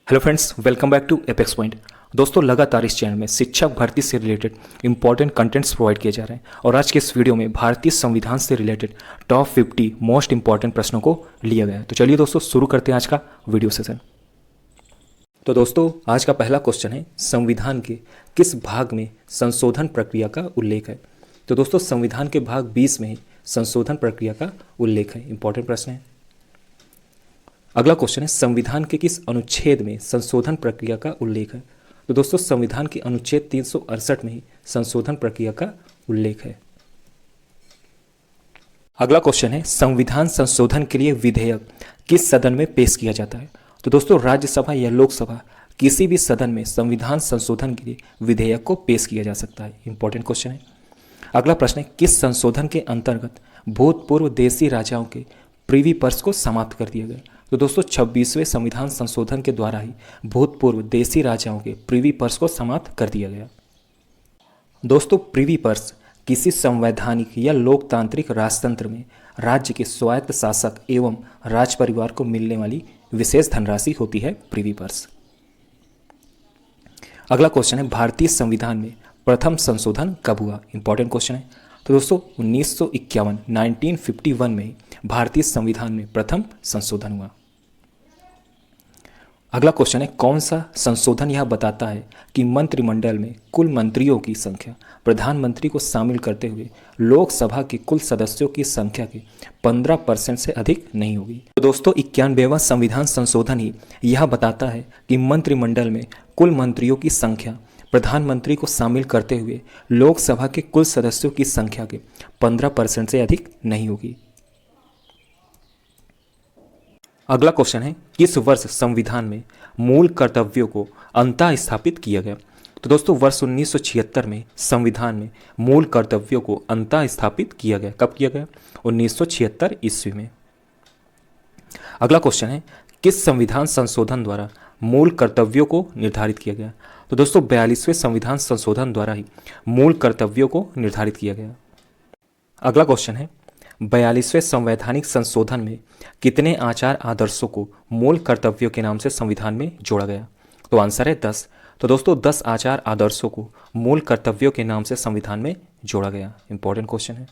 Hello friends, welcome back to apex point. दोस्तों, लगातार इस चैनल में शिक्षक भर्ती से रिलेटेड इंपॉर्टेंट कंटेंट्स प्रोवाइड किए जा रहे हैं और आज के इस वीडियो में भारतीय संविधान से रिलेटेड टॉप 50 मोस्ट इंपॉर्टेंट प्रश्नों को लिया गया है। तो चलिए दोस्तों, शुरू करते हैं आज का वीडियो सेशन। तो दोस्तों, आज का पहला क्वेश्चन है, संविधान के किस भाग में संशोधन प्रक्रिया का उल्लेख है। तो दोस्तों, संविधान के भाग 20 में ही संशोधन प्रक्रिया का उल्लेख है। इंपॉर्टेंट प्रश्न है। अगला क्वेश्चन है, संविधान के किस अनुच्छेद में संशोधन प्रक्रिया का उल्लेख है। तो दोस्तों, संविधान के अनुच्छेद 368 में ही संशोधन प्रक्रिया का उल्लेख है। अगला क्वेश्चन है, संविधान संशोधन के लिए विधेयक किस सदन में पेश किया जाता है। तो दोस्तों, राज्यसभा या लोकसभा किसी भी सदन में संविधान संशोधन के लिए विधेयक को पेश किया जा सकता है। इंपॉर्टेंट क्वेश्चन है। अगला प्रश्न है, किस संशोधन के अंतर्गत भूतपूर्व देशी राजाओं के प्रीवी पर्स को समाप्त कर दिया गया। तो दोस्तों, 26वें संविधान संशोधन के द्वारा ही भूतपूर्व देशी राजाओं के प्रीवी पर्स को समाप्त कर दिया गया। दोस्तों, प्रीवी पर्स किसी संवैधानिक या लोकतांत्रिक राजतंत्र में राज्य के स्वायत्त शासक एवं राज परिवार को मिलने वाली विशेष धनराशि होती है, प्रीवी पर्स। अगला क्वेश्चन है, भारतीय संविधान में प्रथम संशोधन कब हुआ। इंपॉर्टेंट क्वेश्चन है। तो दोस्तों, 1951 में भारतीय संविधान में प्रथम संशोधन हुआ। अगला क्वेश्चन है, कौन सा संशोधन यह बताता है कि मंत्रिमंडल में कुल मंत्रियों की संख्या प्रधानमंत्री को शामिल करते हुए लोकसभा के कुल सदस्यों की संख्या के 15% से अधिक नहीं होगी। तो दोस्तों, 91वां संविधान संशोधन ही यह बताता है कि मंत्रिमंडल में कुल मंत्रियों की संख्या प्रधानमंत्री को शामिल करते हुए लोकसभा के कुल सदस्यों की संख्या के 15% से अधिक नहीं होगी। अगला क्वेश्चन है, किस वर्ष संविधान में मूल कर्तव्यों को अंतः स्थापित किया गया। तो दोस्तों, वर्ष 1976 में संविधान में मूल कर्तव्यों को अंतः स्थापित किया गया। कब किया गया? 1976 ईस्वी में। अगला क्वेश्चन है, किस संविधान संशोधन द्वारा मूल कर्तव्यों को निर्धारित किया गया। तो दोस्तों, 42वें संविधान संशोधन द्वारा ही मूल कर्तव्यों को निर्धारित किया गया। अगला क्वेश्चन है, 42वें संवैधानिक संशोधन में कितने आचार आदर्शों को मूल कर्तव्यों के नाम से संविधान में जोड़ा गया। तो आंसर है 10। तो दोस्तों, 10 आचार आदर्शों को मूल कर्तव्यों के नाम से संविधान में जोड़ा गया। इंपॉर्टेंट क्वेश्चन है।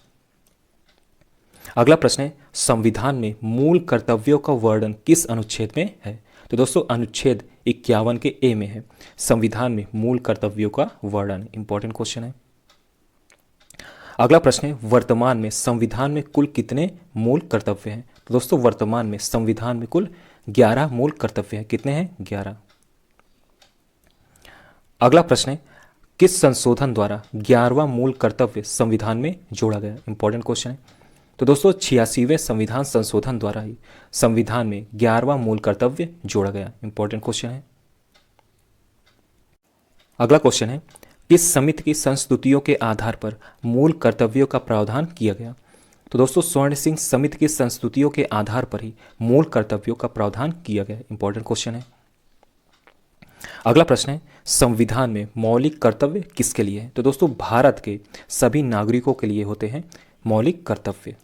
अगला प्रश्न है, संविधान में मूल कर्तव्यों का वर्णन किस अनुच्छेद में है। तो दोस्तों, अनुच्छेद 51 के ए में है संविधान में मूल कर्तव्यों का वर्णन। इंपॉर्टेंट क्वेश्चन है। अगला प्रश्न है, वर्तमान में संविधान में कुल कितने मूल कर्तव्य हैं। तो दोस्तों, वर्तमान में संविधान में कुल 11 मूल कर्तव्य हैं। कितने हैं? 11। अगला प्रश्न है, किस संशोधन द्वारा 11वां मूल कर्तव्य संविधान में जोड़ा गया। इंपॉर्टेंट क्वेश्चन है। तो दोस्तों, 86वें संविधान संशोधन द्वारा ही संविधान में 11वां मूल कर्तव्य जोड़ा गया। इंपॉर्टेंट क्वेश्चन है। अगला क्वेश्चन है, किस समिति की संस्तुतियों के आधार पर मूल कर्तव्यों का प्रावधान किया गया। तो दोस्तों, स्वर्ण सिंह समिति की संस्तुतियों के आधार पर ही मूल कर्तव्यों का प्रावधान किया गया। इंपॉर्टेंट क्वेश्चन है। अगला प्रश्न है, संविधान में मौलिक कर्तव्य किसके लिए है। तो दोस्तों, भारत के सभी नागरिकों के लिए होते हैं मौलिक कर्तव्य।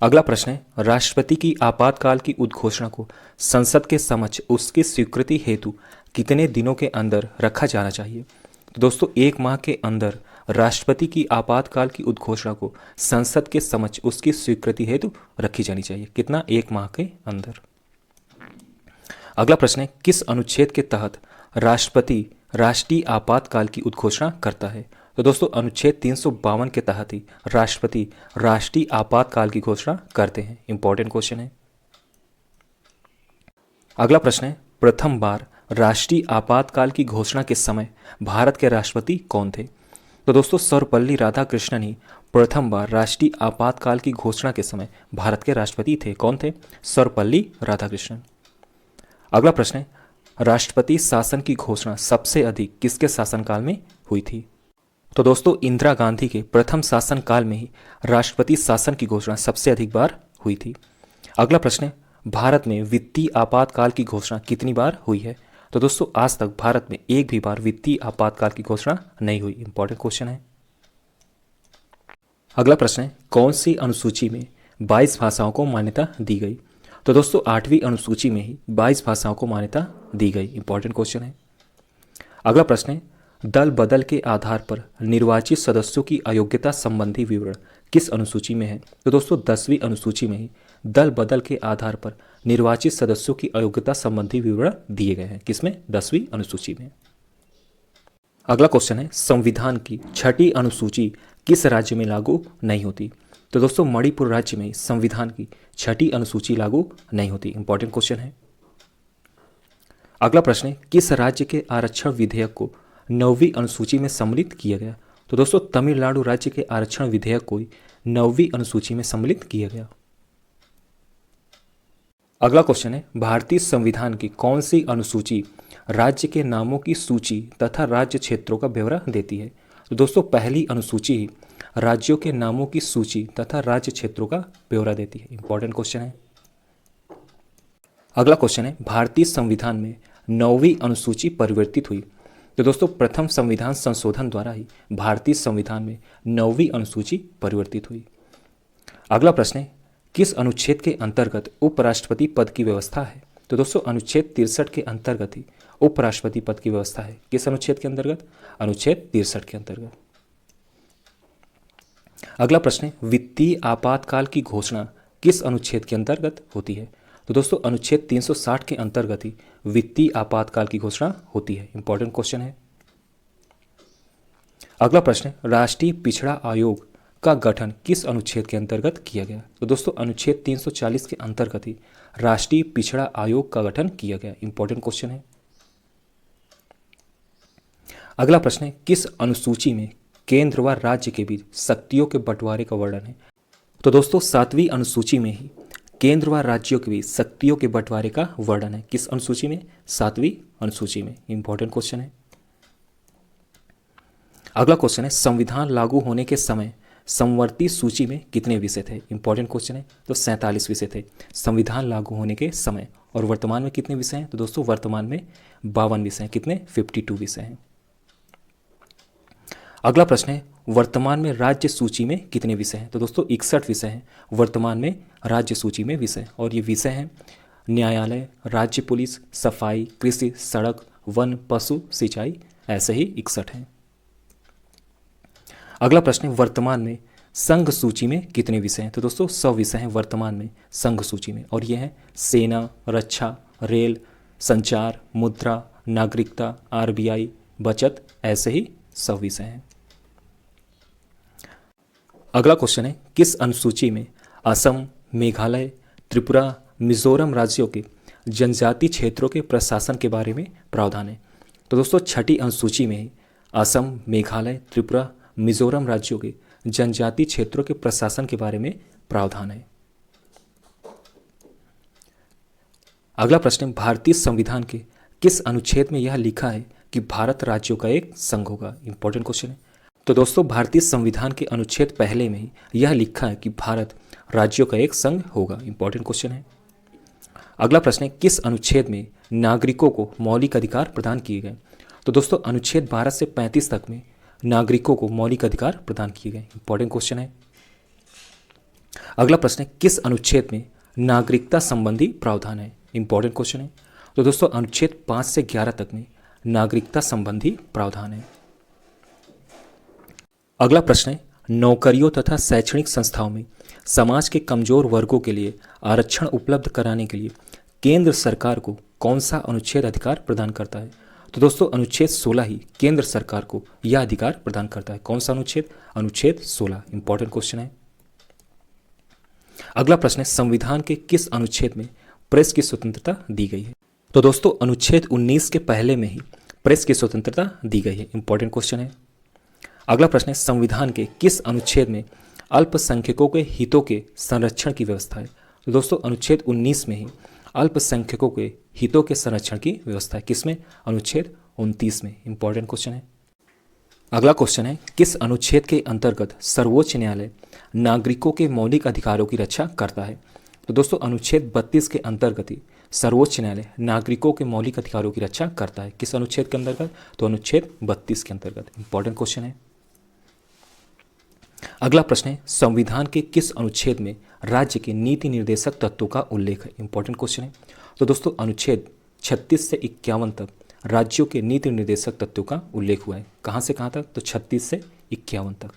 अगला प्रश्न है, राष्ट्रपति की आपातकाल की उद्घोषणा को संसद के समक्ष उसकी स्वीकृति हेतु कितने दिनों के अंदर रखा जाना चाहिए। तो दोस्तों, 1 माह के अंदर राष्ट्रपति की आपातकाल की उद्घोषणा को संसद के समक्ष उसकी स्वीकृति हेतु रखी जानी चाहिए। कितना? 1 माह के अंदर। अगला प्रश्न है, किस अनुच्छेद के तहत राष्ट्रपति राष्ट्रीय आपातकाल की उद्घोषणा करता है। तो दोस्तों, अनुच्छेद 352 के तहत ही राष्ट्रपति राष्ट्रीय आपातकाल की घोषणा करते हैं। इंपॉर्टेंट क्वेश्चन है। अगला प्रश्न है, प्रथम बार राष्ट्रीय आपातकाल की घोषणा के समय भारत के राष्ट्रपति कौन थे। तो दोस्तों, सर्वपल्ली राधाकृष्णन ही प्रथम बार राष्ट्रीय आपातकाल की घोषणा के समय भारत के राष्ट्रपति थे। कौन थे? सर्वपल्ली राधाकृष्णन। अगला प्रश्न है, राष्ट्रपति शासन की घोषणा सबसे अधिक किसके शासनकाल में हुई थी। तो दोस्तों, इंदिरा गांधी के प्रथम शासनकाल में ही राष्ट्रपति शासन की घोषणा सबसे अधिक बार हुई थी। अगला प्रश्न है, भारत में वित्तीय आपातकाल की घोषणा कितनी बार हुई है। तो दोस्तों, आज तक भारत में एक भी बार वित्तीय आपातकाल की घोषणा नहीं हुई। इंपॉर्टेंट क्वेश्चन है। अगला प्रश्न है, कौन सी अनुसूची में 22 भाषाओं को मान्यता दी गई। तो दोस्तों 8वीं अनुसूची में ही 22 भाषाओं को मान्यता दी गई। इंपॉर्टेंट क्वेश्चन है। अगला प्रश्न है, दल बदल के आधार पर निर्वाचित सदस्यों की अयोग्यता संबंधी विवरण किस अनुसूची में है? तो दोस्तों 10वीं अनुसूची में ही दल बदल के आधार पर निर्वाचित सदस्यों की अयोग्यता संबंधी विवरण दिए गए हैं। किसमें? 10वीं अनुसूची में। अगला क्वेश्चन है, संविधान की 6ठी अनुसूची किस राज्य में लागू नहीं होती? तो दोस्तों मणिपुर राज्य में संविधान की 6ठी अनुसूची लागू नहीं होती। इंपॉर्टेंट क्वेश्चन है। अगला प्रश्न है, किस राज्य के आरक्षण विधेयक को 9वीं अनुसूची में सम्मिलित किया गया? तो दोस्तों तमिलनाडु राज्य के आरक्षण विधेयक को 9वीं अनुसूची में सम्मिलित किया गया। अगला क्वेश्चन है, भारतीय संविधान की कौन सी अनुसूची राज्य के नामों की सूची तथा राज्य क्षेत्रों का ब्यौरा देती है? तो दोस्तों पहली अनुसूची ही राज्यों के नामों की सूची तथा राज्य क्षेत्रों का ब्यौरा देती है। इंपॉर्टेंट क्वेश्चन है। अगला क्वेश्चन है, भारतीय संविधान में 9वीं अनुसूची परिवर्तित हुई? तो दोस्तों प्रथम संविधान संशोधन द्वारा ही भारतीय संविधान में 9वीं अनुसूची परिवर्तित हुई। अगला प्रश्न है, किस अनुच्छेद के अंतर्गत उपराष्ट्रपति पद की व्यवस्था है? तो दोस्तों अनुच्छेद 63 के अंतर्गत ही उपराष्ट्रपति पद की व्यवस्था है। किस अनुच्छेद के अंतर्गत? अनुच्छेद 63 के अंतर्गत। अगला प्रश्न है, वित्तीय आपातकाल की घोषणा किस अनुच्छेद के अंतर्गत होती है? तो दोस्तों अनुच्छेद 360 के अंतर्गत ही वित्तीय आपातकाल की घोषणा होती है। इंपॉर्टेंट क्वेश्चन है। अगला प्रश्न है, राष्ट्रीय पिछड़ा आयोग का गठन किस अनुच्छेद के अंतर्गत किया गया? तो दोस्तों अनुच्छेद 340 के अंतर्गत ही राष्ट्रीय पिछड़ा आयोग का गठन किया गया। इंपॉर्टेंट क्वेश्चन है। अगला प्रश्न है, किस अनुसूची में केंद्र व राज्य के बीच शक्तियों के बंटवारे का वर्णन है? तो दोस्तों 7वीं अनुसूची में ही केंद्र व राज्यों के बीच शक्तियों के बंटवारे का वर्णन है। किस अनुसूची में? 7वीं अनुसूची में। इंपॉर्टेंट क्वेश्चन है। अगला क्वेश्चन है, संविधान लागू होने के समय समवर्ती सूची में कितने विषय थे? इंपॉर्टेंट क्वेश्चन है। तो 47 विषय थे संविधान लागू होने के समय। और वर्तमान में कितने विषय हैं? तो दोस्तों वर्तमान में 52 विषय हैं। कितने? 52 विषय हैं। अगला प्रश्न है, वर्तमान में राज्य सूची में कितने विषय हैं? तो दोस्तों 61 विषय हैं वर्तमान में राज्य सूची में विषय। और ये विषय हैं न्यायालय, राज्य पुलिस, सफाई, कृषि, सड़क, वन, पशु, सिंचाई, ऐसे ही 61 हैं। अगला प्रश्न है, वर्तमान में संघ सूची में कितने विषय हैं? तो दोस्तों 100 विषय हैं वर्तमान में संघ सूची में। और ये हैं सेना, रक्षा, रेल, संचार, मुद्रा, नागरिकता, आरबीआई, बचत, ऐसे ही 100 विषय हैं। अगला क्वेश्चन है, किस अनुसूची में असम, मेघालय, त्रिपुरा, मिजोरम राज्यों के जनजातीय क्षेत्रों के प्रशासन के बारे में प्रावधान है? तो दोस्तों 6ठी अनुसूची में ही असम, मेघालय, त्रिपुरा, मिजोरम राज्यों के जनजातीय क्षेत्रों के प्रशासन के बारे में प्रावधान है। अगला प्रश्न है, भारतीय संविधान के किस अनुच्छेद में यह लिखा है कि भारत राज्यों का एक संघ होगा? इंपॉर्टेंट क्वेश्चन है। तो दोस्तों भारतीय संविधान के अनुच्छेद पहले में ही यह लिखा है कि भारत राज्यों का एक संघ होगा। इंपॉर्टेंट क्वेश्चन है। अगला प्रश्न है, किस अनुच्छेद में नागरिकों को मौलिक अधिकार प्रदान किए गए? तो दोस्तों अनुच्छेद 12 से 35 तक में नागरिकों को मौलिक अधिकार प्रदान किए गए। इंपॉर्टेंट क्वेश्चन है। अगला प्रश्न है, किस अनुच्छेद में नागरिकता संबंधी प्रावधान है? इंपॉर्टेंट क्वेश्चन है। तो दोस्तों अनुच्छेद 5 से 11 तक में नागरिकता संबंधी प्रावधान है। अगला प्रश्न है, नौकरियों तथा शैक्षणिक संस्थाओं में समाज के कमजोर वर्गों के लिए आरक्षण उपलब्ध कराने के लिए केंद्र सरकार को कौन सा अनुच्छेद अधिकार प्रदान करता है? तो दोस्तों अनुच्छेद 16 ही केंद्र सरकार को यह अधिकार प्रदान करता है। कौन सा अनुच्छेद? अनुच्छेद 16। इंपॉर्टेंट क्वेश्चन है। अगला प्रश्न है, संविधान के किस अनुच्छेद में प्रेस की स्वतंत्रता दी गई है? तो दोस्तों अनुच्छेद 19 के पहले में ही प्रेस की स्वतंत्रता दी गई है। इंपॉर्टेंट क्वेश्चन है। अगला प्रश्न है, संविधान के किस अनुच्छेद में अल्पसंख्यकों के हितों के संरक्षण की व्यवस्था है? तो दोस्तों अनुच्छेद 19 में ही अल्पसंख्यकों के हितों के संरक्षण की व्यवस्था है। किसमें? अनुच्छेद 29 में। इंपॉर्टेंट क्वेश्चन है। अगला क्वेश्चन है, किस अनुच्छेद के अंतर्गत सर्वोच्च न्यायालय नागरिकों के मौलिक अधिकारों की रक्षा करता है? तो दोस्तों अनुच्छेद 32 के अंतर्गत ही सर्वोच्च न्यायालय नागरिकों के मौलिक अधिकारों की रक्षा करता है। किस अनुच्छेद के अंतर्गत? तो अनुच्छेद 32 के अंतर्गत। इंपॉर्टेंट क्वेश्चन है। अगला प्रश्न है, संविधान के किस अनुच्छेद में राज्य के नीति निर्देशक तत्वों का उल्लेख है? इंपॉर्टेंट क्वेश्चन है। तो दोस्तों अनुच्छेद 36 से 51 तक राज्यों के नीति निर्देशक तत्वों का उल्लेख हुआ है। कहां से कहां तक? तो 36 से 51 तक।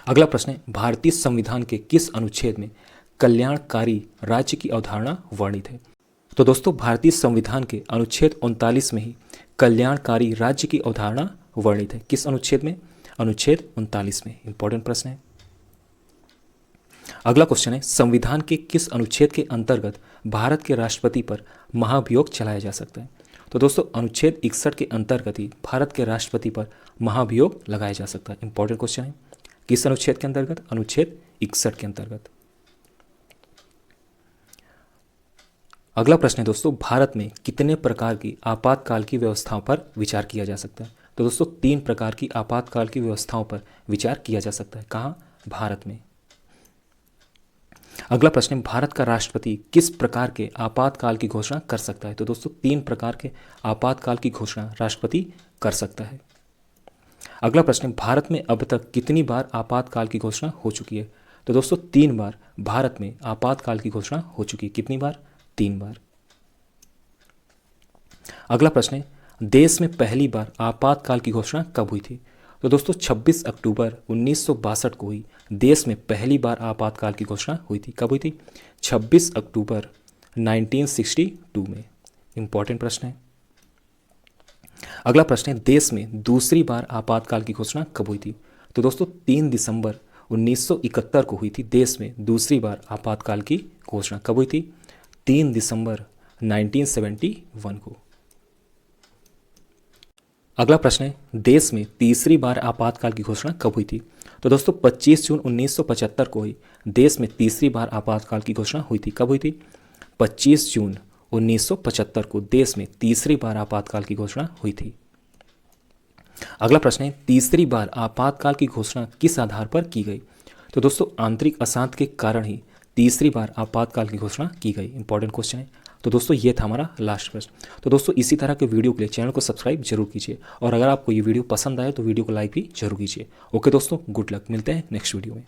अगला प्रश्न है, भारतीय संविधान के किस अनुच्छेद में कल्याणकारी राज्य की अवधारणा वर्णित है? तो दोस्तों भारतीय संविधान के अनुच्छेद 39 में ही कल्याणकारी राज्य की अवधारणा वर्णित है। किस अनुच्छेद में? अनुच्छेद 39 में। इंपॉर्टेंट प्रश्न है। अगला क्वेश्चन है, संविधान के किस अनुच्छेद के अंतर्गत भारत के राष्ट्रपति पर महाभियोग चलाया जा सकता है? तो दोस्तों अनुच्छेद 61 के अंतर्गत ही भारत के राष्ट्रपति पर महाभियोग लगाया जा सकता है। इंपॉर्टेंट क्वेश्चन है। किस अनुच्छेद के अंतर्गत? अनुच्छेद 61 के अंतर्गत। अगला प्रश्न है दोस्तों, भारत में कितने प्रकार की आपातकाल की व्यवस्थाओं पर विचार किया जा सकता है? तो दोस्तों 3 प्रकार की आपातकाल की व्यवस्थाओं पर विचार किया जा सकता है। कहाँ? भारत में। अगला प्रश्न है, भारत का राष्ट्रपति किस प्रकार के आपातकाल की घोषणा कर सकता है? तो दोस्तों 3 प्रकार के आपातकाल की घोषणा राष्ट्रपति कर सकता है। अगला प्रश्न है, भारत में अब तक कितनी बार आपातकाल की घोषणा हो चुकी है? तो दोस्तों 3 बार भारत में आपातकाल की घोषणा हो चुकी है। कितनी बार? 3 बार। अगला प्रश्न है, देश में पहली बार आपातकाल की घोषणा कब हुई थी? तो दोस्तों 26 अक्टूबर 1962 को ही देश में पहली बार आपातकाल की घोषणा हुई थी। कब हुई थी? 26 अक्टूबर 1962 में। इंपॉर्टेंट प्रश्न है। अगला प्रश्न है, देश में दूसरी बार आपातकाल की घोषणा कब हुई थी? तो दोस्तों 3 दिसंबर 1971 को हुई थी देश में दूसरी बार आपातकाल की घोषणा। कब हुई थी? 3 दिसंबर 1971 को। अगला प्रश्न है, देश में तीसरी बार आपातकाल की घोषणा कब हुई थी? तो दोस्तों 25 जून 1975 को ही देश में तीसरी बार आपातकाल की घोषणा हुई थी। कब हुई थी? 25 जून 1975 को देश में तीसरी बार आपातकाल की घोषणा हुई थी। अगला प्रश्न है, तीसरी बार आपातकाल की घोषणा किस आधार पर की गई? तो दोस्तों आंतरिक अशांति के कारण ही तीसरी बार आपातकाल की घोषणा की गई। इंपॉर्टेंट क्वेश्चन है। तो दोस्तों ये था हमारा लास्ट प्रश्न। तो दोस्तों इसी तरह के वीडियो के लिए चैनल को सब्सक्राइब जरूर कीजिए, और अगर आपको ये वीडियो पसंद आए तो वीडियो को लाइक भी जरूर कीजिए। ओके दोस्तों, गुड लक। मिलते हैं नेक्स्ट वीडियो में।